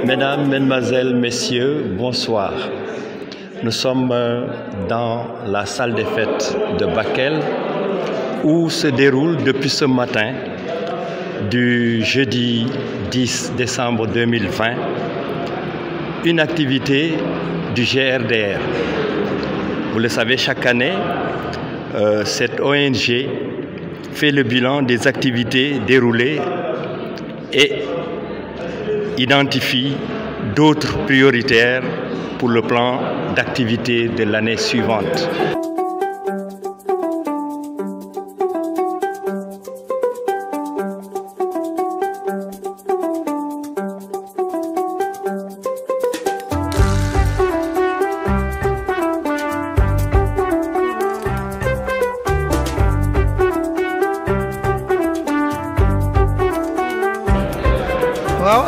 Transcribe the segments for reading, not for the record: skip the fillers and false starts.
Mesdames, Mesdemoiselles, Messieurs, bonsoir. Nous sommes dans la salle des fêtes de Bakel où se déroule depuis ce matin, du jeudi 10 décembre 2020, une activité du GRDR. Vous le savez, chaque année, cette ONG fait le bilan des activités déroulées et identifie d'autres prioritaires pour le plan d'activité de l'année suivante.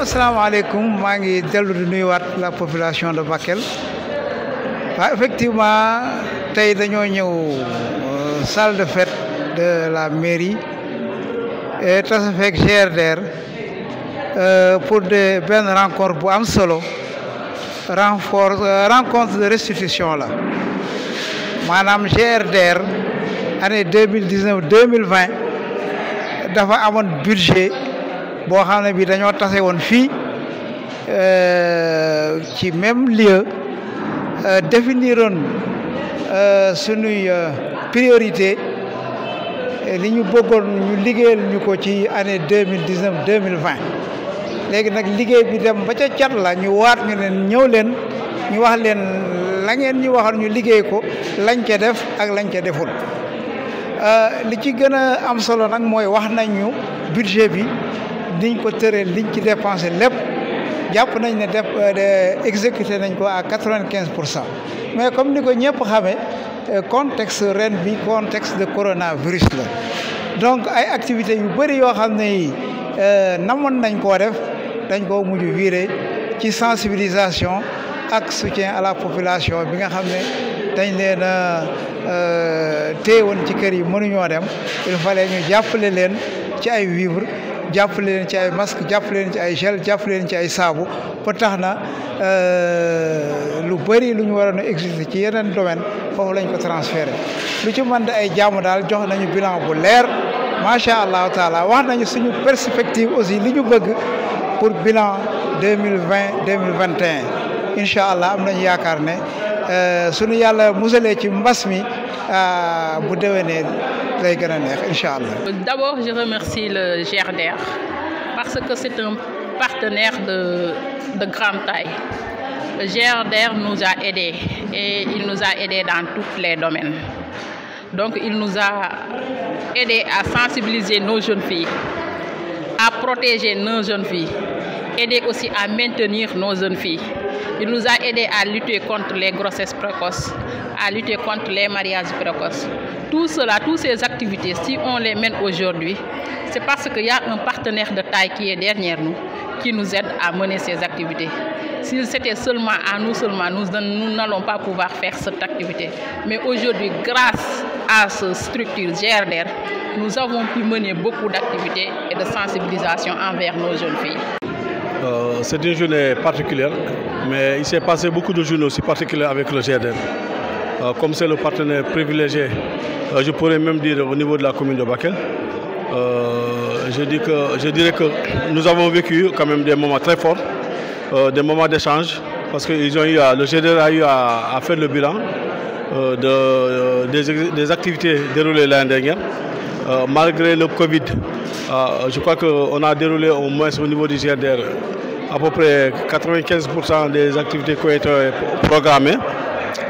Asalaamaaleykum, maa ngi dellu di nuyuwaat la population de Bakel. Effectivement tey dañoo ñëw salle de fête de la mairie et tase fekk GRDR pour benn rencontre bu am solo rencontre de restitution la maanaam GRDR année 2019-2020 dafa amoon budget boo xam ne bi dañoo tase woon fii ci même lieu définiroon sunuy priorité li ñu bëggoon ñu liggéeyal ñu ko ci année 2019-2020 léegi nag liggéey bi dem ba ca cat la ñu waat ñu leen ñëw leen ñu wax leen la ngeen ñu waxoon ñu liggéey ko lañ ca def ak lañ ca deful li ci gën a am solo nag mooy wax nañ ñu budget bi liñ ko tëree liñ ci dépensé lépp jàpp nañ ne exécuté nañ ko à 95%. Mais comme ni ko ñëpp xamee contexte ren bi contexte de coronavirus la donc ay activités yu bëri yoo xam ne yi namoon nañ koo def dañ koo mujj viré ci sensibilisation ak soutien à la population bi nga xam ne dañ leen a téye woon ci kër yi mënuñoo dem il fallait ñu jàppale leen ci ay vivre jàppale leen ci ay masque jàppale leen ci ay gel jàppale leen ci ay saabu ba tax na lu bëri lu ñu waroon a exécuter ci yeneen domaine foofu lañ ko transféré lu ci mën di ay jàmm daal jox nañu bilan bu leer macha allahu taala wax nañu suñu perspective aussi li ñu bëgg pour bilan 2020-2021 incha allah am nañu yaakaar ne suñu yàlla musalee ci mbas mi bu déwénee lay gën a neex incha allah. D'abord, je remercie le GRDR parce que c'est un partenaire de grande taille. Le GRDR nous a aidés et il nous a aidés dans tous les domaines. Donc il nous a aidés à sensibiliser nos jeunes filles, à protéger nos jeunes filles, aider aussi à maintenir nos jeunes filles. Il nous a aidés à lutter contre les grossesses précoces, à lutter contre les mariages précoces. Tout cela, toutes ces activités, si on les mène aujourd'hui, c'est parce qu'il y a un partenaire de taille qui est derrière nous, qui nous aide à mener ces activités. Si c'était seulement à nous nous n'allons pas pouvoir faire cette activité. Mais aujourd'hui, grâce à cette structure GRDR, nous avons pu mener beaucoup d'activités et de sensibilisation envers nos jeunes filles. C'est une journée particulière, mais il s'est passé beaucoup de journées aussi particulières avec le GRDR. Comme c'est le partenaire privilégié, je pourrais même dire au niveau de la commune de Bakel, je dirais que nous avons vécu quand même des moments très forts, des moments d'échange, parce que le GRDR a eu à faire le bilan des activités déroulées l'année dernière. Malgré le Covid, je crois qu'on a déroulé au moins au niveau du GRDR à peu près 95% des activités qui ont été programmées.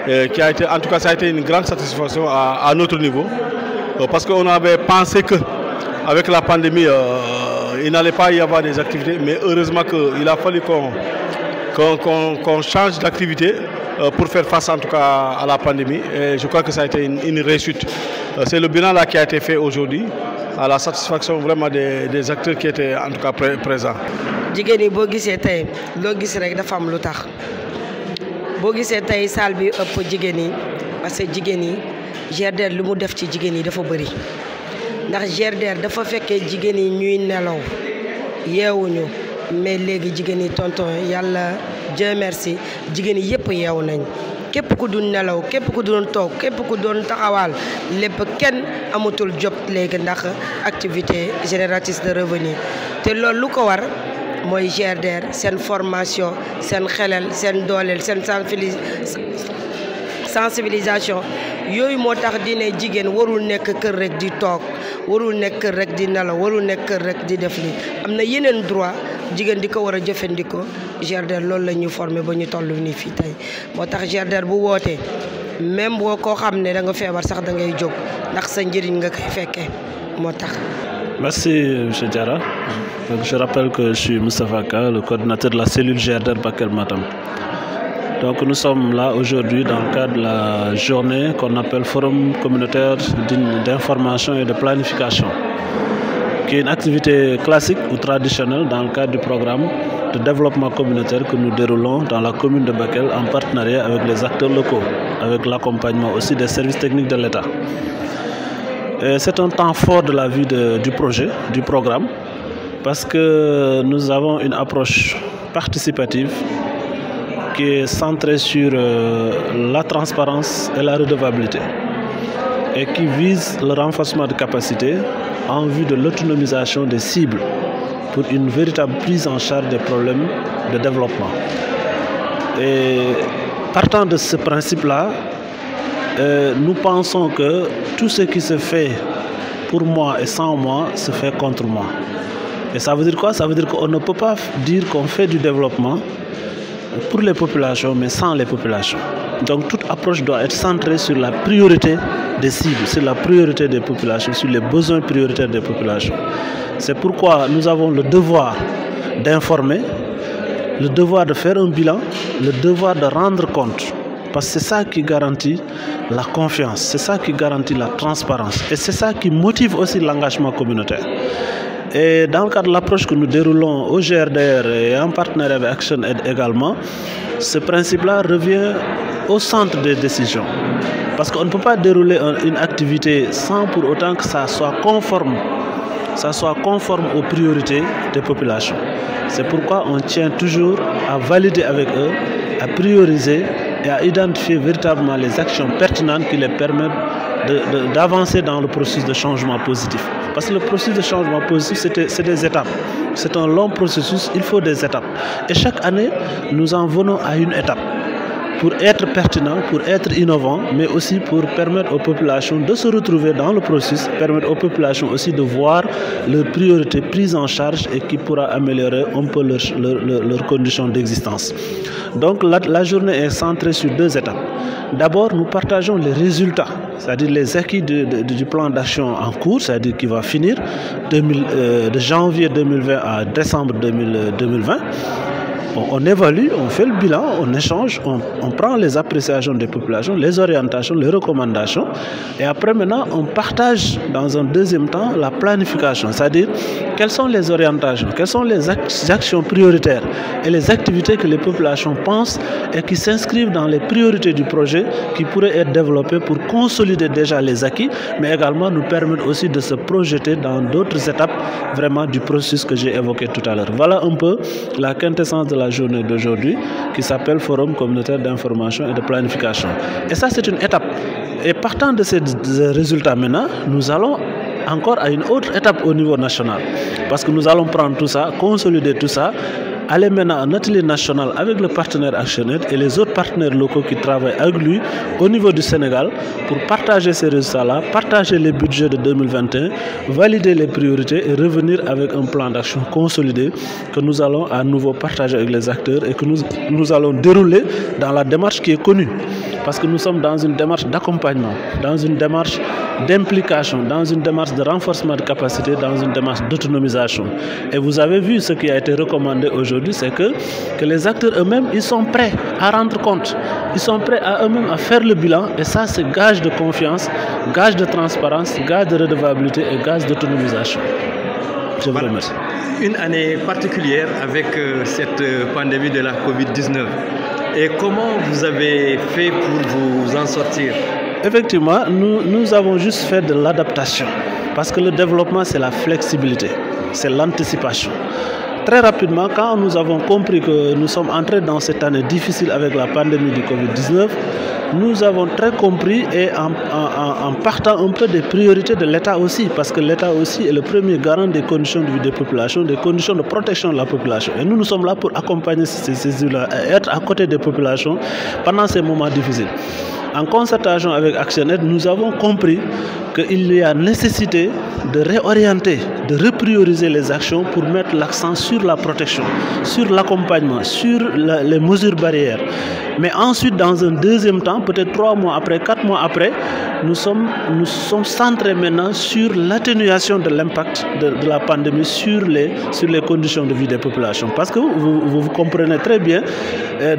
En tout cas, ça a été une grande satisfaction à notre niveau, parce qu'on avait pensé qu'avec la pandémie, il n'allait pas y avoir des activités, mais heureusement qu'il a fallu qu'on change d'activité pour faire face en tout cas à la pandémie, et je crois que ça a été une réussite. C'est le bilan là qui a été fait aujourd'hui, à la satisfaction vraiment des acteurs qui étaient en tout cas présents. jigéen yi boo gisee tey loo gis rek dafa am lu tax boo gisee tey salle bi ëpp jigéen yi parce que jigéen yi GRDR lu mu def ci jigéen yi dafa bëri ndax GRDR dafa fekkee jigéen yi ñuy nelaw yeewuñu mais léegi jigéen yi tonton yàlla Dieu merci jigéen yi yëpp yeewu nañ képp ku doon nelaw képp ku doon toog képp ku doon taxawaal lépp kenn amatul job léegi ndax activité génératrice de revenu te loolu lu ko war mooy GRDR seen formation seen xelal seen dooleel seen sensibilisation yooyu moo tax dine jigéen warul nekk kër rek di toog warul nekk kër rek di nelaw warul nekk kër rek di def li am na yeneen droit jigéen di ko war a jëfandikoo GRDR loolu la ñu formé ba ñu toll nii fii tey moo tax GRDR bu wootee même boo koo xam ne da nga feebar sax da ngay jóg ndax sa njëriñ nga koy fekkee moo tax. Merci M. Diarra. Donc, je rappelle que je suis Moustapha Ka, le coordinateur de la cellule GRDR Bakel Matam. Donc nous sommes là aujourd'hui dans le cadre de la journée qu'on appelle Forum communautaire d'information et de planification, qui est une activité classique ou traditionnelle dans le cadre du programme de développement communautaire que nous déroulons dans la commune de Bakel en partenariat avec les acteurs locaux, avec l'accompagnement aussi des services techniques de l'État. C'est un temps fort de la vie du projet, du programme, parce que nous avons une approche participative qui est centrée sur la transparence et la redevabilité et qui vise le renforcement de capacités en vue de l'autonomisation des cibles pour une véritable prise en charge des problèmes de développement. Et partant de ce principe-là, nous pensons que tout ce qui se fait pour moi et sans moi se fait contre moi. Et ça veut dire quoi? Ça veut dire qu'on ne peut pas dire qu'on fait du développement pour les populations, mais sans les populations. Donc toute approche doit être centrée sur la priorité des cibles, sur la priorité des populations, sur les besoins prioritaires des populations. C'est pourquoi nous avons le devoir d'informer, le devoir de faire un bilan, le devoir de rendre compte. Parce que c'est ça qui garantit la confiance, c'est ça qui garantit la transparence et c'est ça qui motive aussi l'engagement communautaire. Et dans le cadre de l'approche que nous déroulons au GRDR et en partenariat avec Action Aid également, ce principe-là revient au centre des décisions. Parce qu'on ne peut pas dérouler une activité sans pour autant que ça soit conforme aux priorités des populations. C'est pourquoi on tient toujours à valider avec eux, à prioriser et à identifier véritablement les actions pertinentes qui les permettent d'avancer dans le processus de changement positif. Parce que le processus de changement positif, c'est des étapes. C'est un long processus, il faut des étapes. Et chaque année, nous en venons à une étape pour être pertinent, pour être innovant, mais aussi pour permettre aux populations de se retrouver dans le processus, permettre aux populations aussi de voir leurs priorités prises en charge et qui pourra améliorer un peu leurs conditions d'existence. Donc la journée est centrée sur deux étapes. D'abord, nous partageons les résultats, c'est-à-dire les acquis du plan d'action en cours, c'est-à-dire qui va finir de janvier 2020 à décembre 2020. On évalue, on fait le bilan, on échange, on prend les appréciations des populations, les orientations, les recommandations. Et après maintenant, on partage dans un deuxième temps la planification, c'est-à-dire quelles sont les orientations, quelles sont les actions prioritaires et les activités que les populations pensent et qui s'inscrivent dans les priorités du projet qui pourraient être développées pour consolider déjà les acquis, mais également nous permettre aussi de se projeter dans d'autres étapes vraiment du processus que j'ai évoqué tout à l'heure. Voilà un peu la quintessence de la journée d'aujourd'hui qui s'appelle Forum communautaire d'information et de planification. Et ça, c'est une étape. Et partant de ces résultats maintenant, nous allons encore à une autre étape au niveau national. Parce que nous allons prendre tout ça, consolider tout ça, aller maintenant à un atelier national avec le partenaire ActionAid et les autres partenaires locaux qui travaillent avec lui au niveau du Sénégal pour partager ces résultats-là, partager les budgets de 2021, valider les priorités et revenir avec un plan d'action consolidé que nous allons à nouveau partager avec les acteurs et que nous allons dérouler dans la démarche qui est connue. Parce que nous sommes dans une démarche d'accompagnement, dans une démarche d'implication, dans une démarche de renforcement de capacité, dans une démarche d'autonomisation. Et vous avez vu ce qui a été recommandé aujourd'hui, c'est que les acteurs eux-mêmes, ils sont prêts à rendre compte, ils sont prêts à eux-mêmes à faire le bilan. Et ça, c'est gage de confiance, gage de transparence, gage de redevabilité et gage d'autonomisation. Je vous remercie. Une année particulière avec cette pandémie de la Covid-19. Et comment vous avez fait pour vous en sortir? Effectivement, nous avons juste fait de l'adaptation. Parce que le développement, c'est la flexibilité, c'est l'anticipation. Très rapidement, quand nous avons compris que nous sommes entrés dans cette année difficile avec la pandémie du Covid-19, nous avons très compris et en partant un peu des priorités de l'État aussi, parce que l'État aussi est le premier garant des conditions de vie des populations, des conditions de protection de la population. Et nous sommes là pour accompagner ces îles-là, être à côté des populations pendant ces moments difficiles. En concertation avec ActionAid, nous avons compris qu'il y a nécessité de réorienter, de reprioriser les actions pour mettre l'accent sur la protection, sur l'accompagnement, sur les mesures barrières. Mais ensuite, dans un deuxième temps, peut-être 3 mois après, 4 mois après, nous sommes centrés maintenant sur l'atténuation de l'impact de la pandémie sur les conditions de vie des populations. Parce que vous comprenez très bien,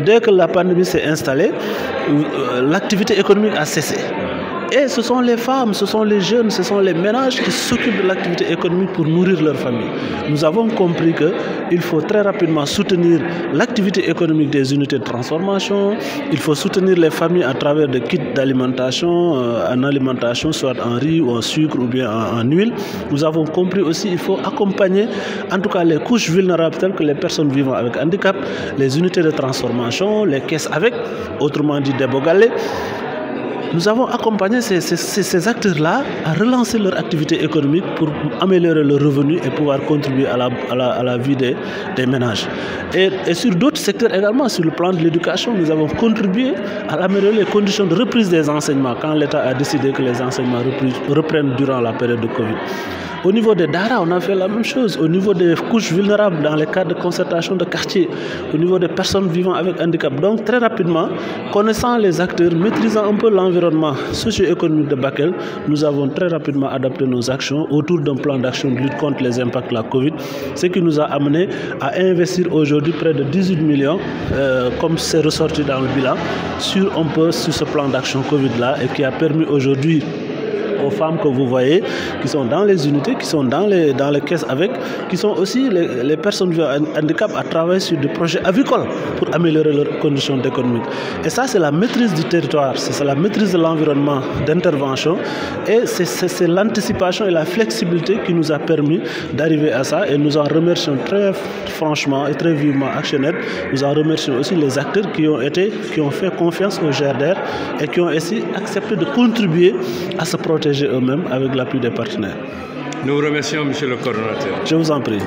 dès que la pandémie s'est installée, l'activité économique a cessé. Et ce sont les femmes, ce sont les jeunes, ce sont les ménages qui s'occupent de l'activité économique pour nourrir leur famille. Nous avons compris qu'il faut très rapidement soutenir l'activité économique des unités de transformation. Il faut soutenir les familles à travers des kits d'alimentation, en alimentation, soit en riz ou en sucre ou bien en huile. Nous avons compris aussi qu'il faut accompagner en tout cas les couches vulnérables telles que les personnes vivant avec handicap, les unités de transformation, les caisses avec, autrement dit des bogalés. Nous avons accompagné ces acteurs-là à relancer leur activité économique pour améliorer leurs revenus et pouvoir contribuer à la vie des ménages. Et sur d'autres secteurs également, sur le plan de l'éducation, nous avons contribué à améliorer les conditions de reprise des enseignements quand l'État a décidé que les enseignements reprennent durant la période de Covid. Au niveau des DARA, on a fait la même chose. Au niveau des couches vulnérables, dans les cadres de concertation de quartier, au niveau des personnes vivant avec handicap. Donc très rapidement, connaissant les acteurs, maîtrisant un peu l'environnement socio-économique de Bakel, nous avons très rapidement adapté nos actions autour d'un plan d'action de lutte contre les impacts de la Covid, ce qui nous a amené à investir aujourd'hui près de 18 millions, comme c'est ressorti dans le bilan, sur ce plan d'action Covid-là, et qui a permis aujourd'hui aux femmes que vous voyez, qui sont dans les unités, qui sont dans les caisses avec, qui sont aussi les personnes vivant handicap à travailler sur des projets avicoles pour améliorer leurs conditions d'économie. Et ça, c'est la maîtrise du territoire, c'est la maîtrise de l'environnement d'intervention, et c'est l'anticipation et la flexibilité qui nous a permis d'arriver à ça, et nous en remercions très franchement et très vivement ActionAid. Nous en remercions aussi les acteurs qui ont fait confiance au GRDR et qui ont aussi accepté de contribuer à se protéger eux-mêmes avec l'appui des partenaires. Nous vous remercions, monsieur le coordonnateur. Je vous en prie.